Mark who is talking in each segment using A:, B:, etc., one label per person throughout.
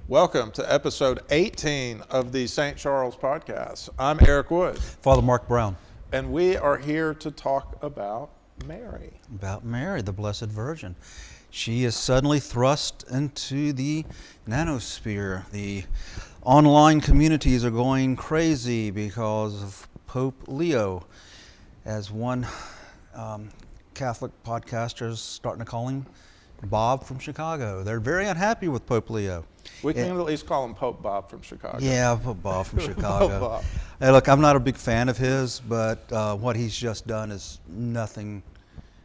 A: Welcome to episode 18 of the St. Charles podcast. I'm Eric Wood.
B: Father Mark Brown.
A: And we are here to talk about Mary.
B: About Mary, the Blessed Virgin. She is suddenly thrust into the nanosphere. The online communities are going crazy because of Pope Leo, as one Catholic podcaster is starting to call him Bob from Chicago. They're very unhappy with Pope Leo.
A: We can at least call him Pope Bob from Chicago.
B: Yeah, Pope Bob from Chicago.
A: Pope Bob.
B: Hey, look, I'm not a big fan of his, but what he's just done is nothing,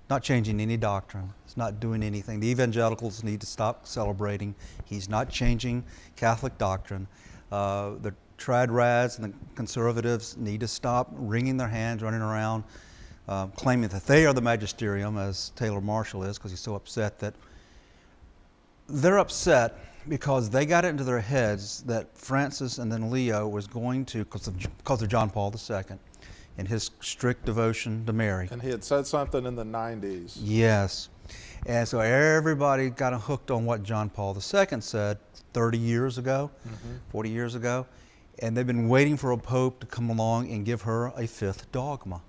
B: not changing any doctrine. It's not doing anything. The evangelicals need to stop celebrating. He's not changing Catholic doctrine. The trad-rads and the conservatives need to stop wringing their hands, running around, claiming that they are the magisterium, as Taylor Marshall is, because he's so upset that they're upset because they got it into their heads that Francis and then Leo was going to, because of John Paul II and his strict devotion to Mary.
A: And he had said something in the 90s.
B: Yes. And so everybody got hooked on what John Paul II said 30 years ago, 40 years ago, and they've been waiting for a pope to come along and give her a fifth dogma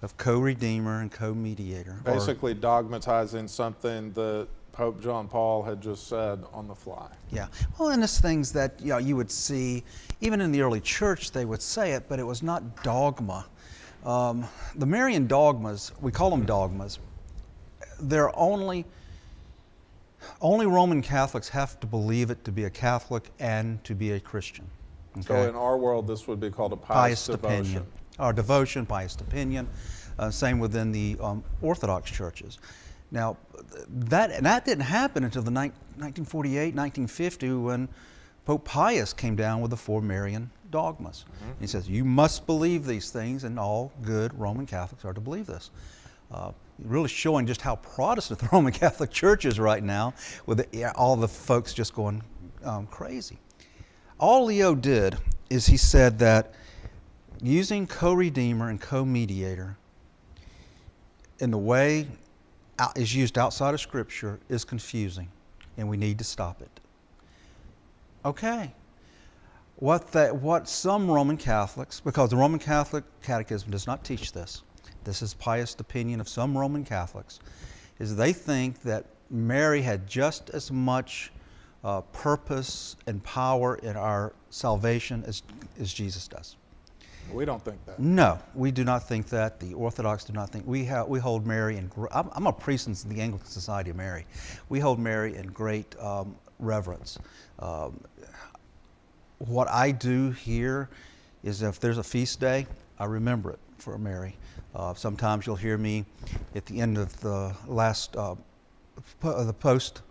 B: of co-redeemer and co-mediator.
A: Basically dogmatizing something that Pope John Paul had just said on the fly.
B: Yeah. Well, and it's things that you would see, even in the early church they would say it, but it was not dogma. The Marian dogmas, we call them dogmas, they're only Roman Catholics have to believe it to be a Catholic and to be a Christian. Okay?
A: So in our world, this would be called a pious devotion.
B: Opinion. Or devotion, pious opinion. Same within the Orthodox churches. Now, that didn't happen until the 1948, 1950, when Pope Pius came down with the four Marian dogmas. He says, you must believe these things, and all good Roman Catholics are to believe this. Really showing just how Protestant the Roman Catholic Church is right now, with all the folks just going crazy. All Leo did is he said that using co-redeemer and co-mediator in the way is used outside of Scripture is confusing, and we need to stop it. Okay. What some Roman Catholics, because the Roman Catholic Catechism does not teach this, this is pious opinion of some Roman Catholics, is they think that Mary had just as much purpose and power in our salvation as Jesus does.
A: We don't think that.
B: No, we do not think that. The Orthodox do not think. We hold Mary in. I'm a priest in the Anglican Society of Mary. We hold Mary in great reverence. What I do here is, if there's a feast day, I remember it for Mary. Sometimes you'll hear me at the end of the last the post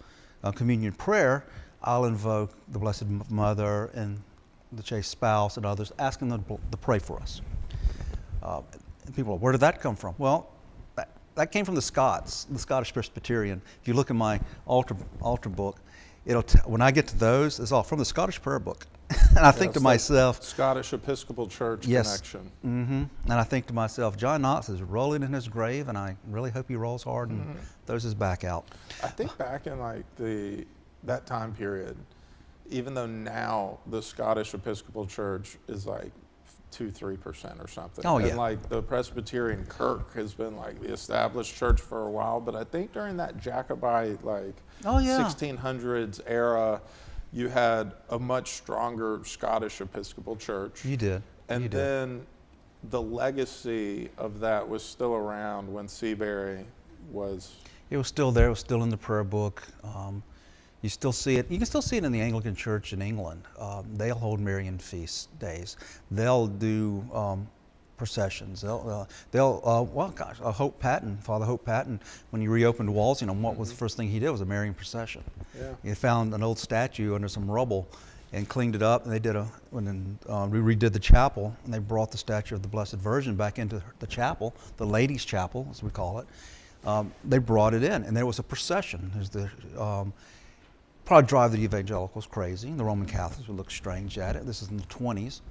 B: communion prayer. I'll invoke the Blessed Mother and the chaste spouse and others, asking them to pray for us. And people, where did that come from? Well, that came from the Scots, the Scottish Presbyterian. If you look in my altar book, when I get to those, it's all from the Scottish prayer book. And I think to myself,
A: Scottish Episcopal Church connection.
B: And I think to myself, John Knox is rolling in his grave, and I really hope he rolls hard and throws his back out.
A: I think back in that time period, even though now the Scottish Episcopal Church is like 2-3% or something.
B: Oh, yeah.
A: And like the Presbyterian Kirk has been like the established church for a while, but I think during that Jacobite 1600s era, you had a much stronger Scottish Episcopal Church.
B: You did.
A: And then the legacy of that was still around when Seabury was...
B: It was still there. It was still in the prayer book. You still see it. You can still see it in the Anglican Church in England. They'll hold Marian feast days. They'll do processions. Hope Patton, Father Hope Patton, when he reopened Walsingham, what was the first thing he did was a Marian procession. Yeah. He found an old statue under some rubble and cleaned it up, and they redid the chapel, and they brought the statue of the Blessed Virgin back into the chapel, the ladies' chapel, as we call it. They brought it in, and there was a procession. There's the probably drive the evangelicals crazy. The Roman Catholics would look strange at it. This is in the 20s.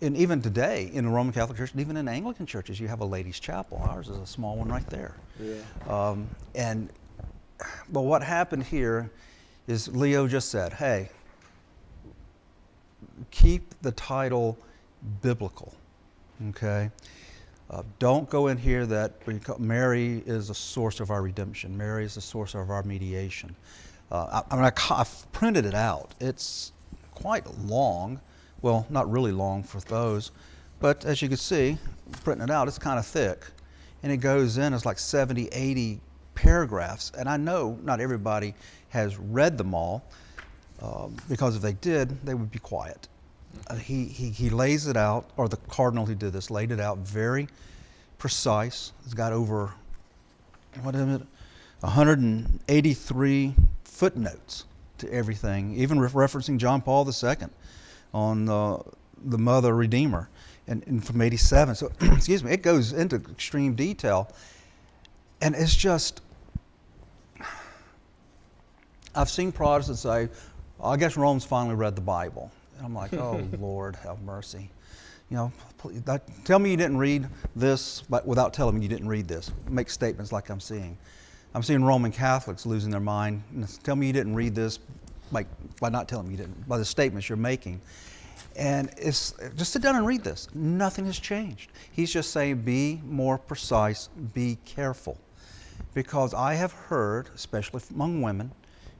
B: And even today, in the Roman Catholic Church, and even in Anglican churches, you have a ladies' chapel. Ours is a small one right there. Yeah. But what happened here is Leo just said, hey, keep the title biblical, okay? Don't go in here that Mary is a source of our redemption. Mary is the source of our mediation. I've printed it out. It's quite long. Well, not really long for those, but as you can see, printing it out, it's kind of thick. And it goes in as like 70, 80 paragraphs. And I know not everybody has read them all, because if they did, they would be quiet. He lays it out, or the cardinal who did this laid it out very precise. It's got over, 183 footnotes to everything, even referencing John Paul II on the Mother Redeemer and from 87. So, excuse me, it goes into extreme detail. And it's just, I've seen Protestants say, I guess Rome's finally read the Bible. And I'm like, oh, Lord, have mercy. Please, tell me you didn't read this, but without telling me you didn't read this. Make statements like I'm seeing. I'm seeing Roman Catholics losing their mind. Tell me you didn't read this by not telling me you didn't, by the statements you're making. And it's just sit down and read this. Nothing has changed. He's just saying, be more precise, be careful. Because I have heard, especially among women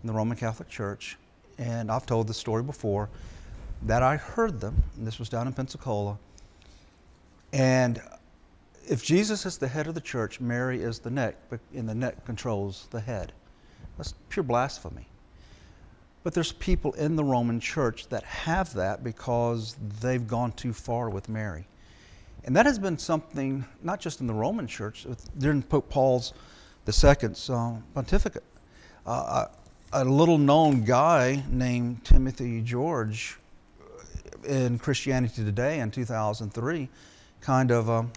B: in the Roman Catholic Church, and I've told this story before, that I heard them, and this was down in Pensacola, and if Jesus is the head of the church, Mary is the neck, and the neck controls the head. That's pure blasphemy. But there's people in the Roman church that have that because they've gone too far with Mary. And that has been something, not just in the Roman church, during Pope Paul's II's pontificate. A little known guy named Timothy George in Christianity Today in 2003, kind of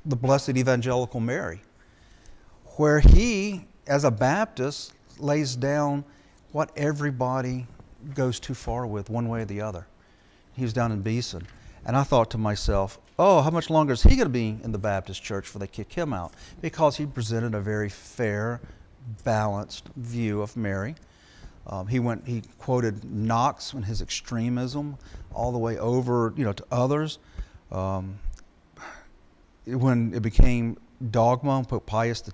B: the Blessed Evangelical Mary, where he, as a Baptist, lays down what everybody goes too far with, one way or the other. He was down in Beeson. And I thought to myself, oh, how much longer is he going to be in the Baptist church before they kick him out? Because he presented a very fair, balanced view of Mary. He quoted Knox and his extremism all the way over, to others. When it became dogma, Pope Pius the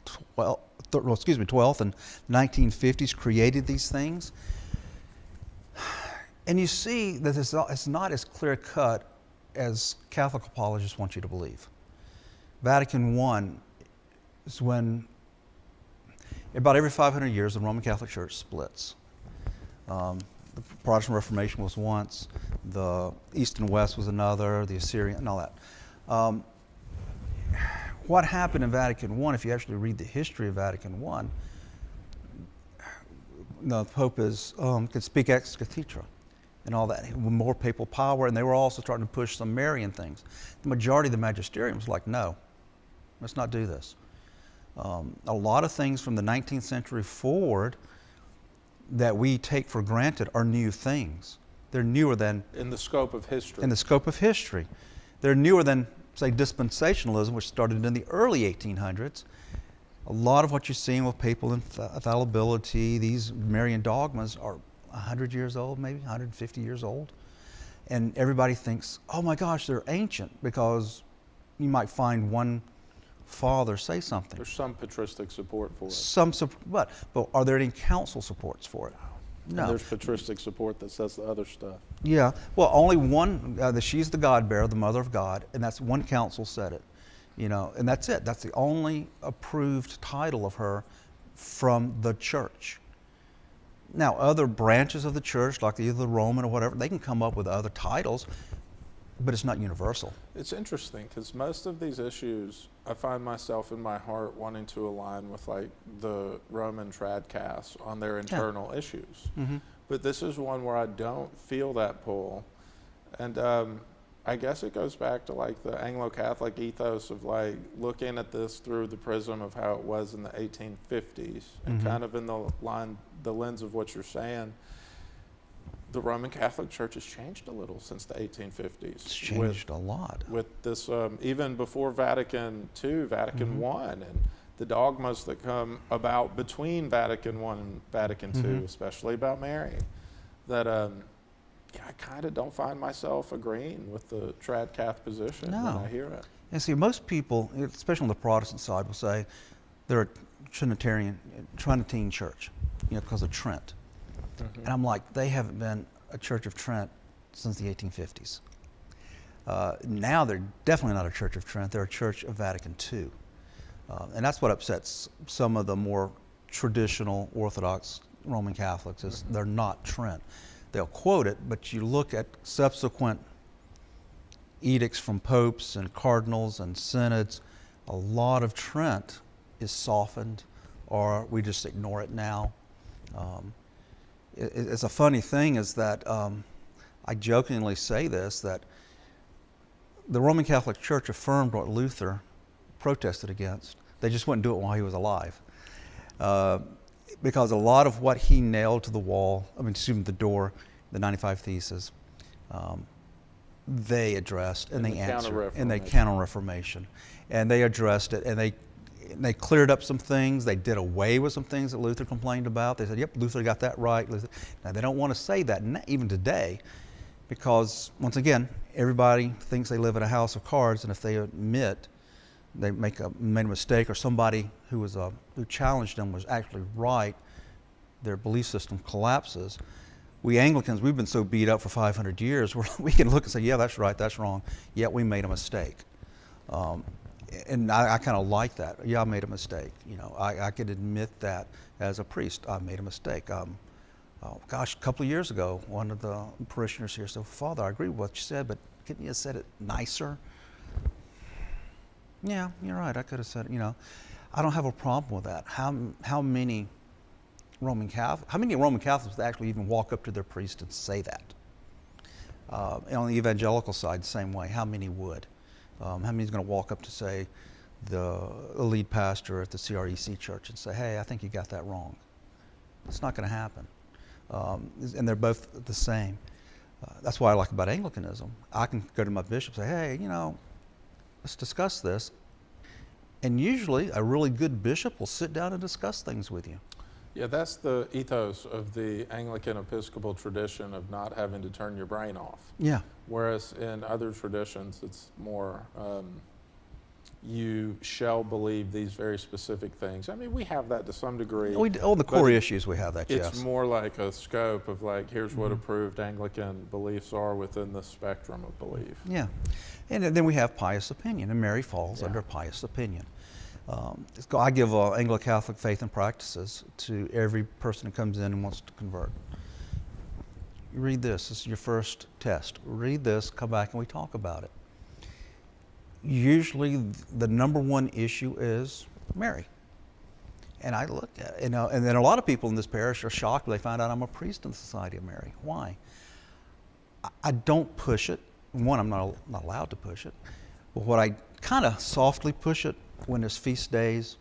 B: 12th in 1950s created these things. And you see that it's not as clear cut as Catholic apologists want you to believe. Vatican I is when, about every 500 years, the Roman Catholic Church splits. The Protestant Reformation was once, the East and West was another, the Assyrian, and all that. What happened in Vatican I, if you actually read the history of Vatican I, the Pope could speak ex cathedra and all that, with more papal power, and they were also starting to push some Marian things. The majority of the magisterium was like, no, let's not do this. A lot of things from the 19th century forward that we take for granted are new things. They're newer than...
A: In the scope of history.
B: In the scope of history. They're newer than, say, dispensationalism, which started in the early 1800s. A lot of what you're seeing with papal infallibility, these Marian dogmas are 100 years old, maybe 150 years old. And everybody thinks, oh my gosh, they're ancient, because you might find one father say something.
A: There's some patristic support for it.
B: But are there any council supports for it? No.
A: And there's patristic support that says the other stuff.
B: Yeah. Well, only one, she's the God bearer, the mother of God, and that's one council said it. And that's it. That's the only approved title of her from the church. Now, other branches of the church, like either the Roman or whatever, they can come up with other titles, but it's not universal.
A: It's interesting because most of these issues, I find myself in my heart wanting to align with like the Roman tradcasts on their internal issues. Mm-hmm. But this is one where I don't feel that pull. And I guess it goes back to like the Anglo-Catholic ethos of like looking at this through the prism of how it was in the 1850s and kind of in the lens of what you're saying. The Roman Catholic Church has changed a little since the 1850s.
B: It's changed a lot.
A: With this, even before Vatican II, Vatican I, and the dogmas that come about between Vatican I and Vatican II, especially about Mary, that I kind of don't find myself agreeing with the trad cath position when I hear it.
B: And see, most people, especially on the Protestant side, will say they're a Tridentine church, because of Trent. And I'm like, they haven't been a Church of Trent since the 1850s. Now they're definitely not a Church of Trent, they're a Church of Vatican II. And that's what upsets some of the more traditional Orthodox Roman Catholics, is they're not Trent. They'll quote it, but you look at subsequent edicts from popes and cardinals and synods, a lot of Trent is softened, or we just ignore it now. It's a funny thing is that I jokingly say this, that the Roman Catholic Church affirmed what Luther protested against. They just wouldn't do it while he was alive. Because a lot of what he nailed to the wall, the door, the 95 Theses, they addressed and they answered, and they Counter-Reformation, and they addressed it, and they cleared up some things. They did away with some things that Luther complained about. They said, "Yep, Luther got that right." Now they don't want to say that even today, because once again, everybody thinks they live in a house of cards, and if they admit they made a mistake, or somebody who challenged them was actually right, their belief system collapses. We Anglicans, we've been so beat up for 500 years, we can look and say, yeah, that's right, that's wrong, yet we made a mistake. And I kind of like that. Yeah, I made a mistake. I could admit that as a priest, I made a mistake. A couple of years ago, one of the parishioners here said, "Father, I agree with what you said, but couldn't you have said it nicer?" Yeah, you're right, I could have said it, I don't have a problem with that. How many Roman Catholics actually even walk up to their priest and say that? And on the evangelical side, the same way. How many would? How many is going to walk up to, say, the lead pastor at the CREC church and say, "Hey, I think you got that wrong"? It's not going to happen. And they're both the same. That's what I like about Anglicanism. I can go to my bishop and say, "Hey, let's discuss this." And usually a really good bishop will sit down and discuss things with you.
A: Yeah, that's the ethos of the Anglican Episcopal tradition of not having to turn your brain off.
B: Yeah.
A: Whereas in other traditions, it's more, you shall believe these very specific things. We have that to some degree.
B: The core issues we have that, yes.
A: It's more like a scope of here's what approved Anglican beliefs are within the spectrum of belief.
B: Yeah. And then we have pious opinion, and Mary falls under pious opinion. I give Anglo-Catholic faith and practices to every person who comes in and wants to convert. You read this. This is your first test. Read this, come back, and we talk about it. Usually the number one issue is Mary. And I look at it, and then a lot of people in this parish are shocked when they find out I'm a priest in the Society of Mary. Why? I don't push it. One, I'm not allowed to push it. But what I kind of softly push it when there's feast days,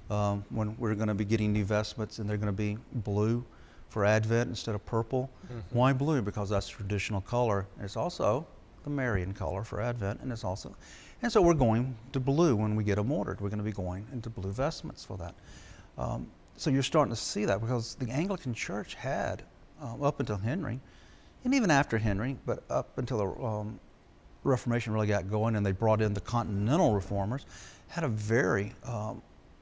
B: when we're going to be getting new vestments and they're going to be blue for Advent instead of purple. Why blue? Because that's the traditional color. And it's also the Marian color for Advent, and so we're going to blue when we get them ordered. We're going to be going into blue vestments for that. So you're starting to see that, because the Anglican Church had, up until Henry, and even after Henry, but up until the Reformation really got going and they brought in the Continental Reformers, had a very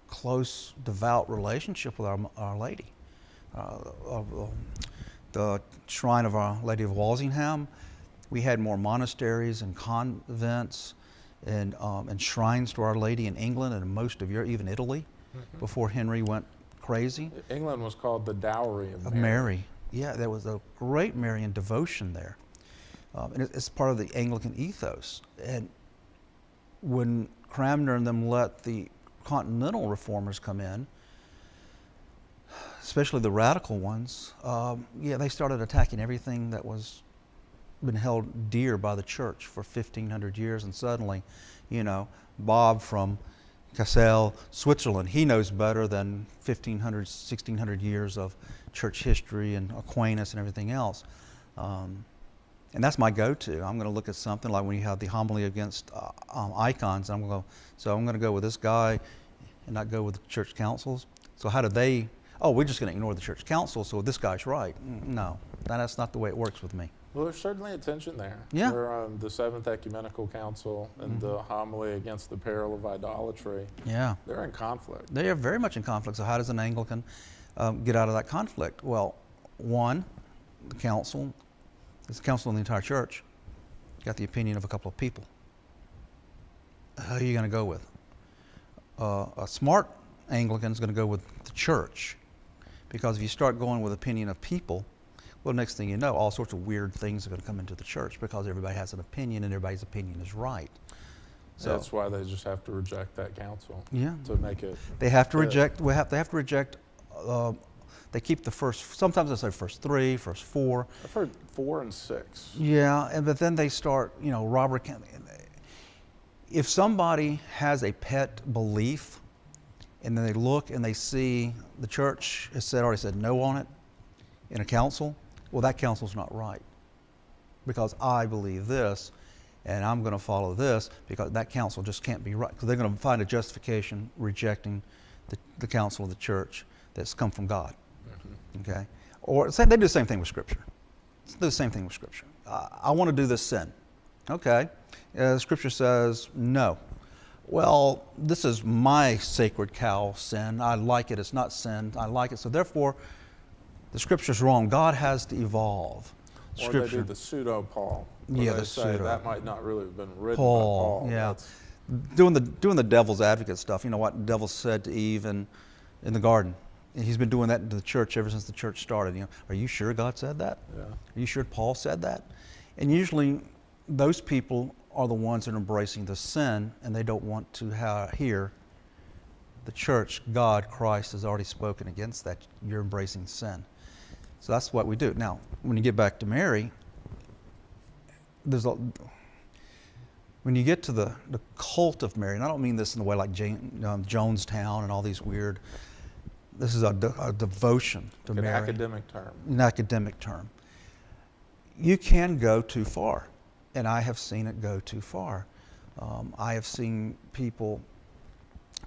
B: close, devout relationship with Our Lady. The shrine of Our Lady of Walsingham, we had more monasteries and convents and shrines to Our Lady in England and most of Europe, even Italy, before Henry went crazy.
A: England was called the Dowry of
B: Mary. Yeah, there was a great Marian devotion there. And it's part of the Anglican ethos. And when Cranmer and them let the Continental Reformers come in, especially the radical ones, they started attacking everything that was been held dear by the church for 1,500 years. And suddenly, Bob from Cassel, Switzerland, he knows better than 1,500, 1,600 years of church history and Aquinas and everything else. And that's my go-to. I'm going to look at something like when you have the homily against icons. I'm going to go with this guy. and not go with the church councils. So how do they, oh, we're just going to ignore the church council, so this guy's right. No, that's not the way it works with me.
A: Well, there's certainly a tension there.
B: Yeah.
A: Where, the Seventh Ecumenical Council and the homily against the peril of idolatry,
B: Yeah.
A: they're in conflict.
B: They are very much in conflict. So how does an Anglican get out of that conflict? Well, one, the council, it's the council in the entire church, got the opinion of a couple of people. Who are you going to go with? A smart Anglican is going to go with the church, because if you start going with opinion of people, well, next thing you know, all sorts of weird things are going to come into the church because everybody has an opinion and everybody's opinion is right.
A: So that's why they just have to reject that council.
B: Yeah.
A: To make it.
B: They have to reject. They have to reject. They keep the first. Sometimes they say first 3, first 4.
A: I've heard 4 and 6.
B: Yeah, but then they start. Robert. If somebody has a pet belief, and then they look and they see the church has already said no on it in a council, well, that council's not right, because I believe this, and I'm going to follow this, because that council just can't be right, because they're going to find a justification rejecting the council of the church that's come from God. Okay, or say they do the same thing with Scripture. They do the same thing with Scripture. I want to do this sin. Okay, Scripture says no. Well, this is my sacred cow sin. I like it. It's not sin. I like it. So therefore, the Scripture's wrong. God has to evolve.
A: Or they do the pseudo-Paul.
B: Yeah,
A: they
B: the
A: say
B: pseudo.
A: that might not really have been written
B: Paul,
A: by Paul.
B: yeah. Doing the devil's advocate stuff. You know what the devil said to Eve in the garden. And he's been doing that in the church ever since the church started. Are you sure God said that?
A: Yeah.
B: Are you sure Paul said that? And usually those people are the ones that are embracing the sin, and they don't want to hear the church, God, Christ, has already spoken against that. You're embracing sin. So that's what we do. Now, when you get back to Mary, when you get to the cult of Mary, and I don't mean this in the way like Jonestown and all these weird, this is a devotion to Mary.
A: An academic term.
B: An academic term. You can go too far, and I have seen it go too far. I have seen people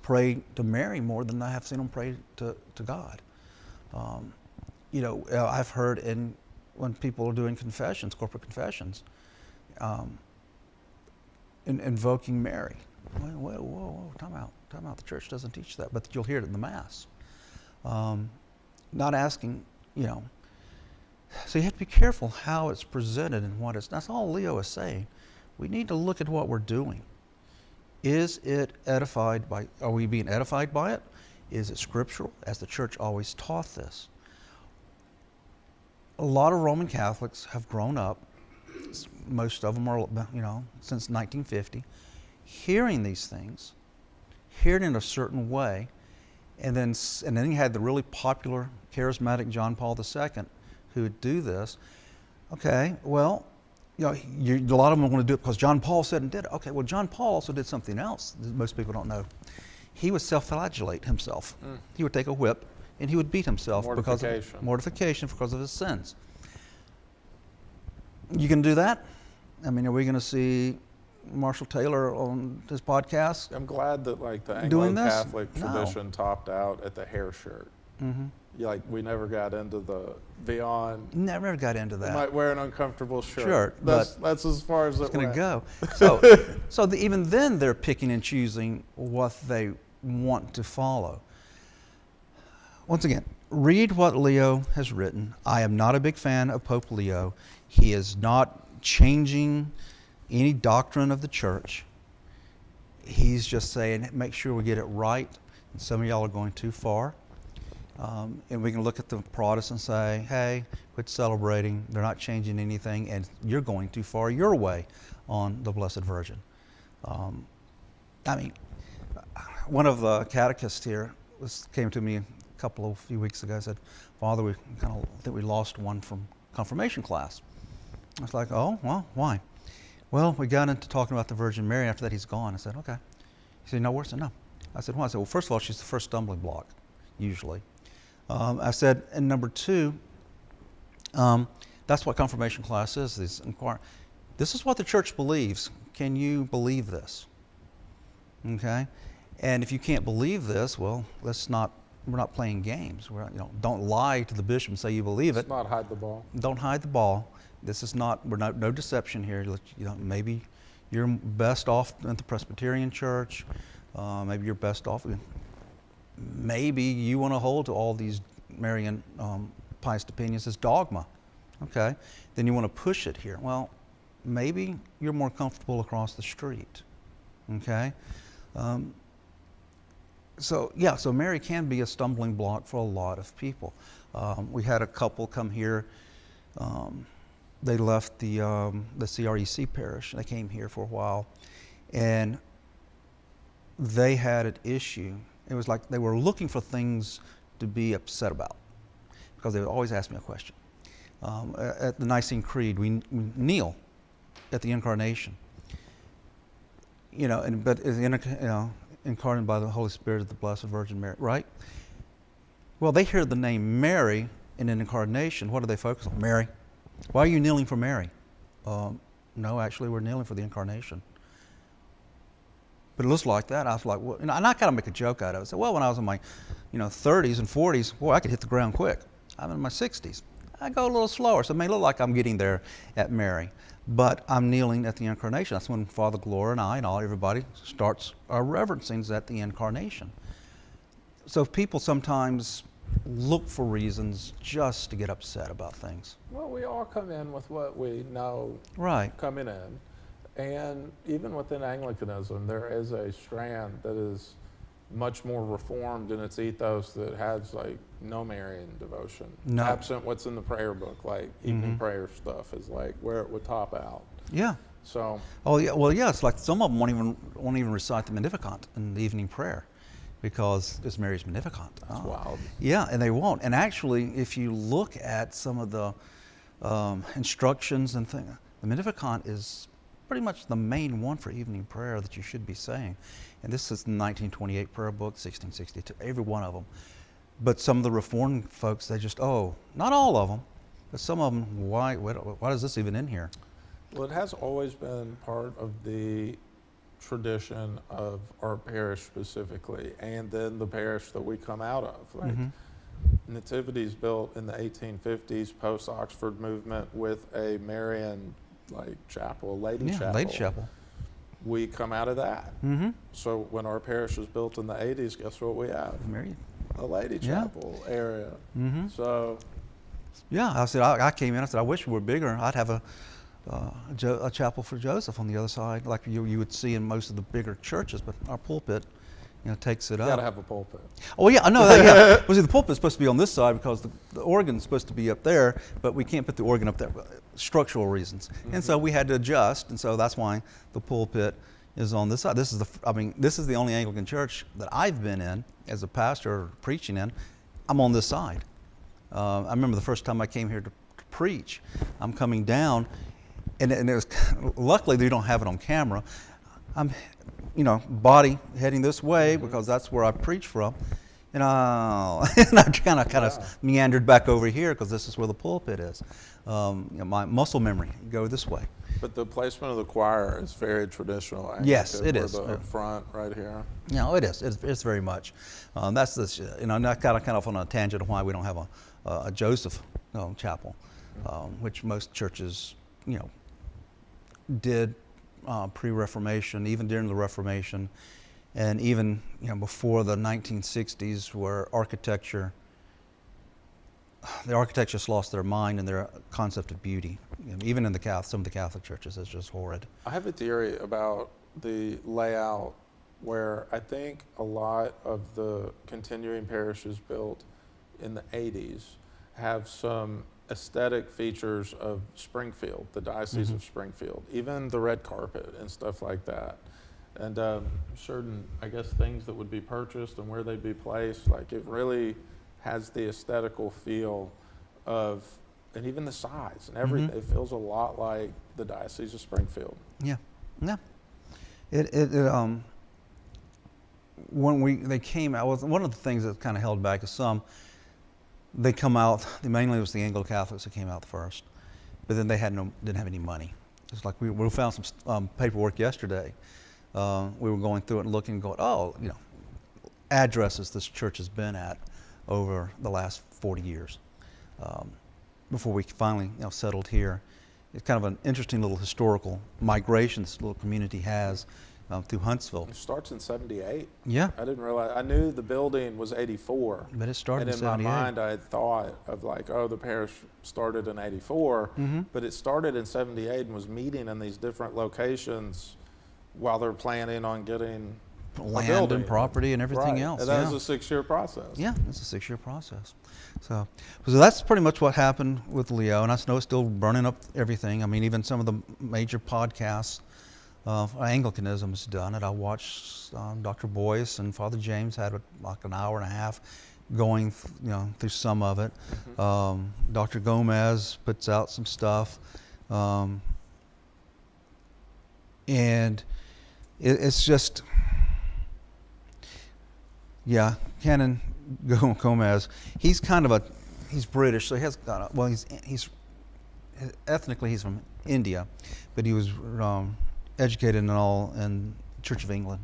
B: pray to Mary more than I have seen them pray to God. I've heard when people are doing confessions, corporate confessions, invoking Mary. Whoa, time out. The church doesn't teach that, but you'll hear it in the Mass. Not asking, So you have to be careful how it's presented and what it's. That's all Leo is saying. We need to look at what we're doing. Is it edified by? Are we being edified by it? Is it scriptural, as the church always taught this? A lot of Roman Catholics have grown up. Most of them are, since 1950, hearing these things, hearing in a certain way, and then you had the really popular, charismatic John Paul II, who would do this. Okay, well, a lot of them want to do it because John Paul said and did it. Okay, well, John Paul also did something else that most people don't know. He would self-flagellate himself. He would take a whip and he would beat himself because of mortification because of his sins. You can do that? I mean, are we going to see Marshall Taylor on his podcast?
A: I'm glad that the Anglo-Catholic tradition topped out at the hair shirt. Mm-hmm. We never got into the beyond.
B: Never got into that.
A: You might wear an uncomfortable shirt. That's as far as it's
B: going to go. So even then, they're picking and choosing what they want to follow. Once again, read what Leo has written. I am not a big fan of Pope Leo. He is not changing any doctrine of the church. He's just saying, make sure we get it right. And some of y'all are going too far. And we can look at the Protestants and say, hey, quit celebrating. They're not changing anything, and you're going too far your way on the Blessed Virgin. One of the catechists here came to me a few weeks ago and said, Father, we kind of think we lost one from confirmation class. I was like, oh, well, why? Well, we got into talking about the Virgin Mary. After that, he's gone. I said, okay. He said, no worse than no. I said, why? I said, well, first of all, she's the first stumbling block, usually. I said, and number two, that's what confirmation class is. This is what the church believes. Can you believe this? Okay? And if you can't believe this, well, we're not playing games. Don't lie to the bishop and say you believe it.
A: Let's not hide the ball.
B: Don't hide the ball. This is no deception here. Maybe you're best off at the Presbyterian Church. Maybe you're best off. Maybe you want to hold to all these Marian pious opinions as dogma. Okay, then you want to push it here. Well, maybe you're more comfortable across the street. Okay, so Mary can be a stumbling block for a lot of people. We had a couple come here. They left the CREC parish. They came here for a while, and they had an issue. It was like they were looking for things to be upset about, because they would always ask me a question. At the Nicene Creed, we kneel at the Incarnation. But incarnated by the Holy Spirit of the Blessed Virgin Mary, right? Well, they hear the name Mary in an incarnation. What do they focus on? Mary. Why are you kneeling for Mary? No, actually, we're kneeling for the Incarnation. But it looks like that. I was like, well, and I kind of make a joke out of it. I said, well, when I was in my, 30s and 40s, boy, I could hit the ground quick. I'm in my 60s. I go a little slower, so it may look like I'm getting there at Mary, but I'm kneeling at the Incarnation. That's when Father Gloria and I and everybody starts our reverencings at the Incarnation. So people sometimes look for reasons just to get upset about things.
A: Well, we all come in with what we know coming in. And even within Anglicanism, there is a strand that is much more reformed in its ethos that has like no Marian devotion.
B: No.
A: Absent what's in the prayer book, like evening prayer stuff is like where it would top out.
B: Yeah.
A: So.
B: Oh yeah. Well, yeah. It's like some of them won't even recite the Magnificat in the evening prayer, because it's Mary's Magnificat.
A: That's wild.
B: Yeah, and they won't. And actually, if you look at some of the instructions and things, the Magnificat is pretty much the main one for evening prayer that you should be saying. And this is the 1928 prayer book, 1662, every one of them. But some of the Reformed folks, they just, not all of them, but some of them, why is this even in here?
A: Well, it has always been part of the tradition of our parish specifically, and then the parish that we come out of. Like Nativity's built in the 1850s, post-Oxford movement, with a Marian chapel, lady chapel.
B: Lady chapel.
A: We come out of that. So when our parish was built in the 80s, guess what we have?
B: Mary.
A: A lady chapel area. So.
B: Yeah, I came in, I said, I wish we were bigger. I'd have a chapel for Joseph on the other side, like you would see in most of the bigger churches, but our pulpit, takes it up.
A: You gotta have a pulpit.
B: Oh yeah, I know that. Yeah. Well, see, the pulpit's supposed to be on this side because the organ's supposed to be up there, but we can't put the organ up there, structural reasons. And so we had to adjust, and so that's why the pulpit is on this side. This is the only Anglican church that I've been in as a pastor preaching in. I'm on this side. I remember the first time I came here to preach. I'm coming down, and it was luckily they don't have it on camera. I'm, body heading this way because that's where I preach from, and I kind of meandered back over here because this is where the pulpit is. My muscle memory go this way.
A: But the placement of the choir is very traditional. Anglican,
B: yes, it is.
A: The front right here.
B: No, it is. It's very much. That's this. Not kind of on a tangent of why we don't have a Joseph chapel, which most churches did pre-Reformation, even during the Reformation, and even before the 1960s, where the architects lost their mind and their concept of beauty. Even in some of the Catholic churches, it's just horrid.
A: I have a theory about the layout where I think a lot of the continuing parishes built in the 80s have some aesthetic features of Springfield, the Diocese of Springfield, even the red carpet and stuff like that. And certain, things that would be purchased and where they'd be placed, it really has the aesthetical feel of, and even the size and everything. It feels a lot like the Diocese of Springfield. Yeah,
B: yeah. When they came out, one of the things that kind of held back is some. They come out. Mainly it was the Anglo-Catholics that came out first, but then they didn't have any money. It's like we found some paperwork yesterday. We were going through it and looking and going, addresses this church has been at over the last 40 years before we finally settled here. It's kind of an interesting little historical migration this little community has through Huntsville.
A: It starts in 78.
B: Yeah.
A: I didn't realize. I knew the building was 84.
B: But it started in 78.
A: And in my mind, I had thought of like, oh, the parish started in 84.
B: Mm-hmm.
A: But it started in 78 and was meeting in these different locations while they're planning on getting
B: land and property and everything
A: right.
B: else.
A: And that was a 6-year process.
B: Yeah, it's a 6-year process. So that's pretty much what happened with Leo, and I know it's still burning up everything. I mean, even some of the major podcasts of Anglicanism has done it. I watched Dr. Boyce and Father James had like an hour and a half going through some of it. Mm-hmm. Dr. Gomez puts out some stuff. And it's just, yeah, Canon Gomez, he's kind of he's British, so he has got he's ethnically he's from India, but he was educated and all in Church of England.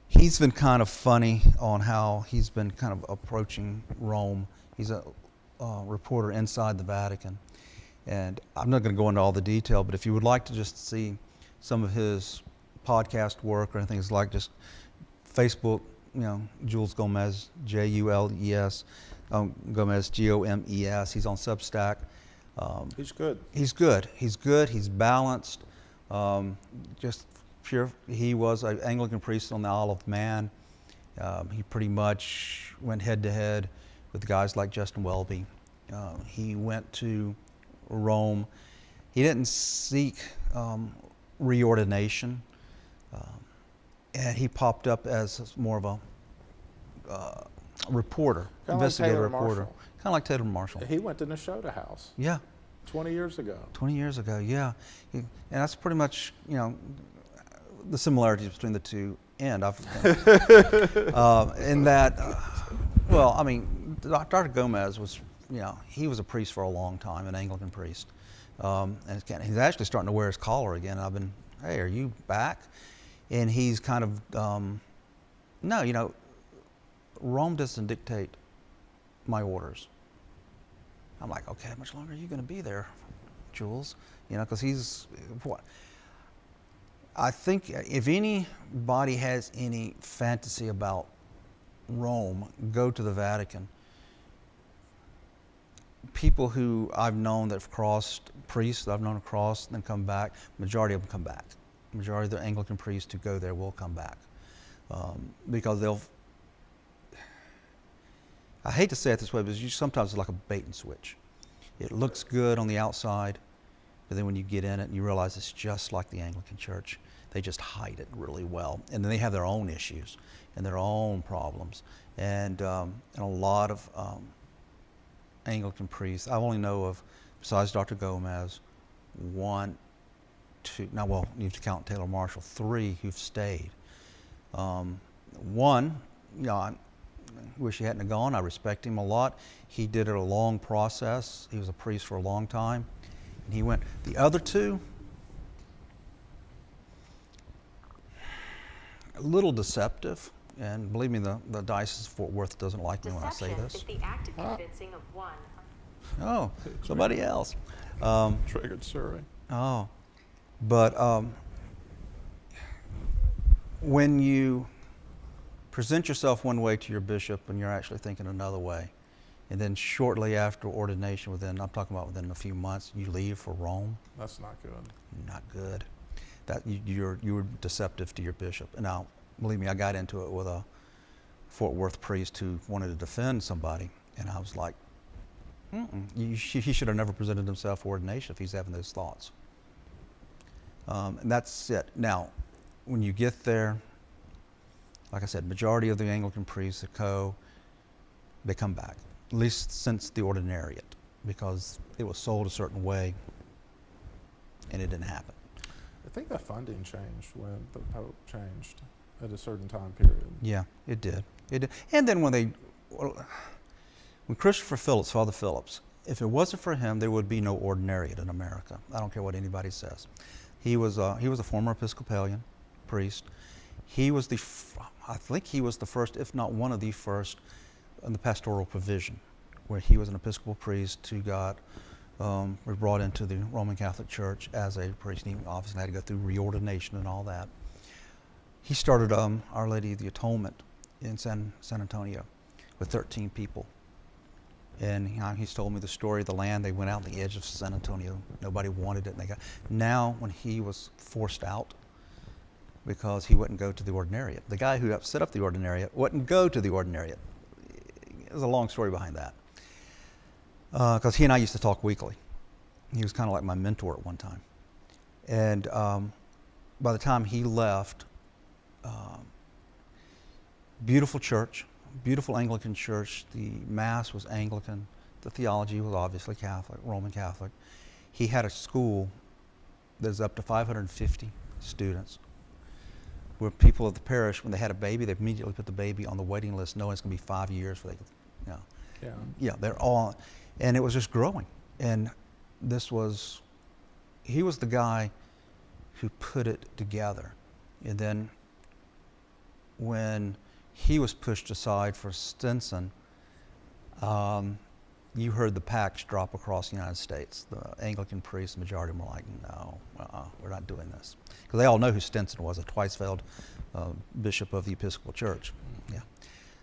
B: He's been kind of funny on how he's been kind of approaching Rome. He's a reporter inside the Vatican, and I'm not going to go into all the detail, but if you would like to just see some of his podcast work or anything, it's like just Facebook, Jules Gomez, Jules, Gomez, Gomes. He's on Substack.
A: He's good.
B: He's good. He's good. He's balanced. Just pure. He was an Anglican priest on the Isle of Man. He pretty much went head to head with guys like Justin Welby. He went to Rome. He didn't seek reordination, and he popped up as more of a reporter, investigative reporter, kind of like Taylor Marshall.
A: He went to Nashotah House.
B: Yeah.
A: 20 years ago.
B: 20 years ago, yeah. And that's pretty much, the similarities between the two end. In that, well, I mean, Dr. Gomez was, he was a priest for a long time, an Anglican priest. And he's actually starting to wear his collar again. I've been, hey, are you back? And he's kind of, no, Rome doesn't dictate my orders. I'm like, okay, how much longer are you going to be there, Jules? Because he's, what? I think if anybody has any fantasy about Rome, go to the Vatican. People who I've known that have crossed, priests that I've known have crossed and come back, majority of them come back. Majority of the Anglican priests who go there will come back. Because they'll, I hate to say it this way, but sometimes it's like a bait and switch. It looks good on the outside, but then when you get in it, you realize it's just like the Anglican Church. They just hide it really well. And then they have their own issues and their own problems. And a lot of Anglican priests, I only know of, besides Dr. Gomez, 1, 2, now, well, you have to count Taylor Marshall, 3 who've stayed. One, I wish he hadn't have gone. I respect him a lot. He did it a long process. He was a priest for a long time, and he went. The other 2, a little deceptive, and believe me, the Diocese of Fort Worth doesn't like me when I say this.
C: Is the act of convincing of one.
B: Oh, somebody else.
A: Triggered Surrey.
B: Oh, but when you present yourself one way to your bishop and you're actually thinking another way, and then shortly after ordination, I'm talking about within a few months, you leave for Rome.
A: That's not good.
B: Not good. That you were deceptive to your bishop. And now, believe me, I got into it with a Fort Worth priest who wanted to defend somebody, and I was like, he should have never presented himself for ordination if he's having those thoughts. And that's it. Now, when you get there, like I said, majority of the Anglican priests that they come back, at least since the ordinariate, because it was sold a certain way and it didn't happen.
A: I think the funding changed when the Pope changed at a certain time period.
B: Yeah, it did. It did. And then when Christopher Phillips, Father Phillips, if it wasn't for him, there would be no ordinariate in America. I don't care what anybody says. He was a former Episcopalian priest. He was I think he was the first, if not one of the first, in the pastoral provision, where he was an Episcopal priest who was brought into the Roman Catholic Church as a priest. He obviously had to go through reordination and all that. He started Our Lady of the Atonement in San Antonio with 13 people. And he's told me the story of the land. They went out on the edge of San Antonio. Nobody wanted it. And now, when he was forced out because he wouldn't go to the ordinariate, the guy who set up the ordinariate wouldn't go to the ordinariate. There's a long story behind that. Because he and I used to talk weekly. He was kind of like my mentor at one time. And by the time he left, beautiful church, beautiful Anglican church. The Mass was Anglican. The theology was obviously Catholic, Roman Catholic. He had a school that's up to 550 students, where people of the parish, when they had a baby, they immediately put the baby on the waiting list, knowing it's going to be 5 years before they could, you know. Yeah, they're all, and it was just growing. And he was the guy who put it together. And then when he was pushed aside for Stinson, you heard the PACs drop across the United States. The Anglican priests, the majority of them were like, no, we're not doing this. Because they all know who Stinson was, a twice-failed bishop of the Episcopal Church. Yeah.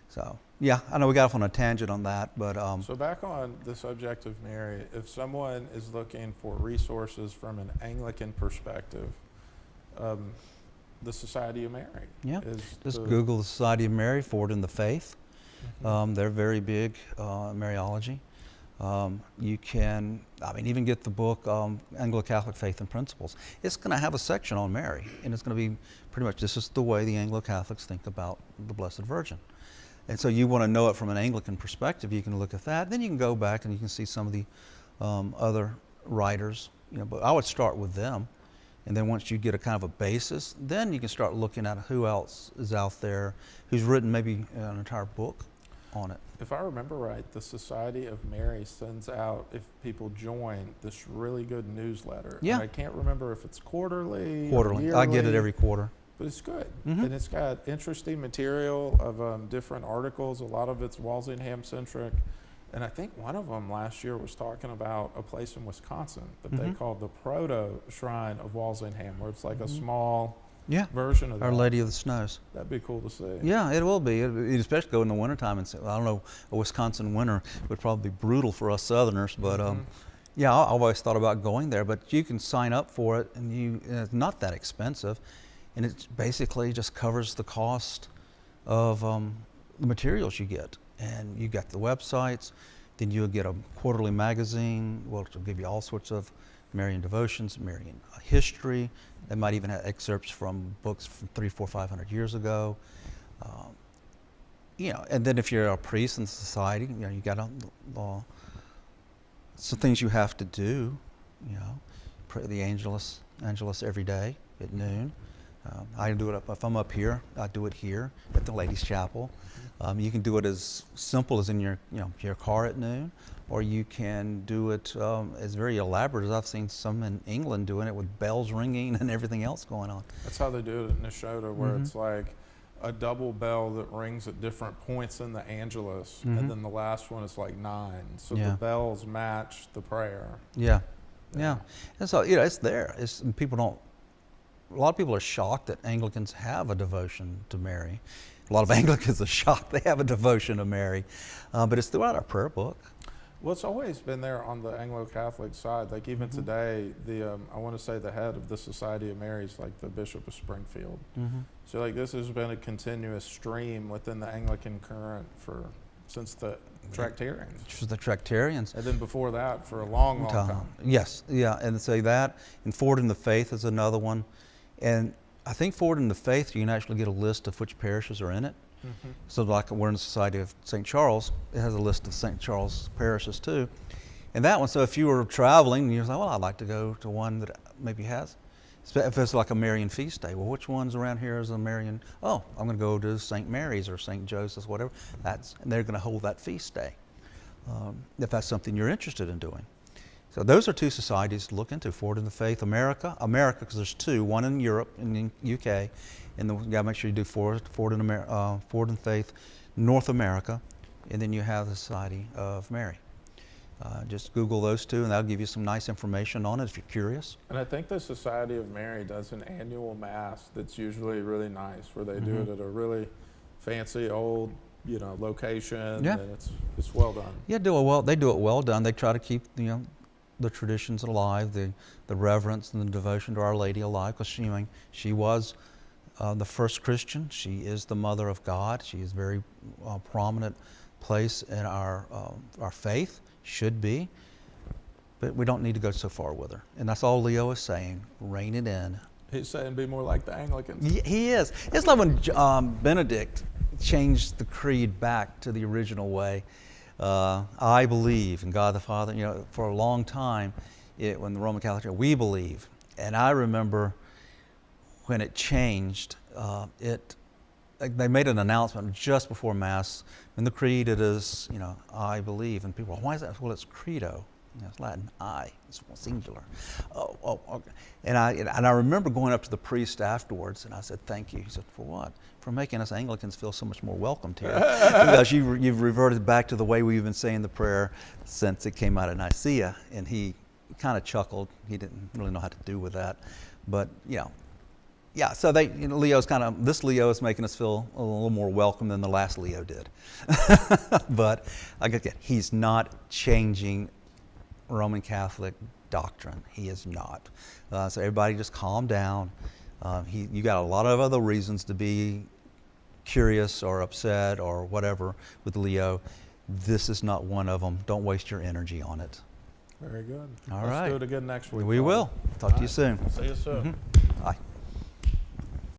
B: So, yeah, I know we got off on a tangent on that, but...
A: So back on the subject of Mary, if someone is looking for resources from an Anglican perspective, the Society of Mary.
B: Yeah, just Google the Society of Mary, Forward in the Faith. Mm-hmm. They're very big Mariology. You can, even get the book Anglo-Catholic Faith and Principles. It's going to have a section on Mary, and it's going to be pretty much, this is the way the Anglo-Catholics think about the Blessed Virgin. And so you want to know it from an Anglican perspective, you can look at that. Then you can go back and you can see some of the other writers, but I would start with them. And then once you get a kind of a basis, then you can start looking at who else is out there who's written maybe an entire book on it.
A: If I remember right, the Society of Mary sends out, if people join, this really good newsletter.
B: Yeah.
A: And I can't remember if it's quarterly.
B: Quarterly. I get it every quarter.
A: But it's good.
B: Mm-hmm.
A: And it's got interesting material of different articles. A lot of it's Walsingham-centric. And I think one of them last year was talking about a place in Wisconsin that they called the Proto-Shrine of Walsingham, where it's like a small version of
B: Our Lady of the Snows.
A: That'd be cool to see.
B: Yeah, it will be. It'd especially go in the wintertime. And I don't know, a Wisconsin winter would probably be brutal for us Southerners, but yeah, I always thought about going there. But you can sign up for it, and it's not that expensive. And it basically just covers the cost of the materials you get. And you got the websites, then you'll get a quarterly magazine, it'll give you all sorts of Marian devotions, Marian history. They might even have excerpts from books from 300, 400, 500 years ago. And then if you're a priest in the society, you got some things you have to do. Pray the Angelus every day at noon. I do it if I'm up here. I do it here at the Ladies' Chapel. You can do it as simple as in your car at noon, or you can do it as very elaborate as I've seen some in England doing it with bells ringing and everything else going on.
A: That's how they do it in Neshota, where it's like a double bell that rings at different points in the Angelus, and then the last one is like 9. So the bells match the prayer.
B: Yeah. And so it's there. A lot of people are shocked that Anglicans have a devotion to Mary. A lot of Anglicans are shocked they have a devotion to Mary, but it's throughout our prayer book.
A: Well, it's always been there on the Anglo-Catholic side. Like even today, I want to say the head of the Society of Mary is like the Bishop of Springfield. So like this has been a continuous stream within the Anglican current since the Tractarians.
B: Which was the Tractarians.
A: And then before that, for a long, long time.
B: Yes, yeah, and say that. And Forward in the Faith is another one. And I think Forward in the Faith, you can actually get a list of which parishes are in it. So like we're in the Society of St. Charles, it has a list of St. Charles parishes too. And that one, so if you were traveling and you were like, well, I'd like to go to one that maybe has, if it's like a Marian feast day, well, which ones around here is a Marian? Oh, I'm going to go to St. Mary's or St. Joseph's, whatever. And they're going to hold that feast day, if that's something you're interested in doing. So those are two societies to look into: Forward in the Faith America, because there's two, one in Europe and in the UK, and you got to make sure you do Forward in Faith North America, and then you have the Society of Mary. Just Google those two, and that'll give you some nice information on it if you're curious.
A: And I think the Society of Mary does an annual mass that's usually really nice, where they do it at a really fancy old, location.
B: Yeah.
A: And it's well done.
B: Yeah, they do it well done. They try to keep the traditions alive, the reverence and the devotion to Our Lady alive, because she was the first Christian. She is the Mother of God. She is a very prominent place in our faith, should be, but we don't need to go so far with her. And that's all Leo is saying: rein it in.
A: He's saying be more like the Anglicans.
B: He is. It's like when Benedict changed the creed back to the original way. I believe in God the Father. For a long time, when the Roman Catholic Church, we believe. And I remember when it changed, they made an announcement just before Mass. In the creed, it is, I believe. And people are, why is that? Well, it's credo. It's Latin, I. It's singular. Okay. And I remember going up to the priest afterwards, and I said, thank you. He said, for what? For making us Anglicans feel so much more welcomed here. Because you've reverted back to the way we've been saying the prayer since it came out of Nicaea. And he kind of chuckled. He didn't really know how to do with that. But, yeah, so this Leo is making us feel a little more welcome than the last Leo did. But again, he's not changing Roman Catholic doctrine. He is not. So everybody just calm down. You got a lot of other reasons to be curious or upset or whatever with Leo. This is not one of them. Don't waste your energy on it.
A: Very good.
B: All
A: Let's
B: right.
A: do it again next week.
B: We will. Talk to you soon.
A: See you soon.
B: Bye.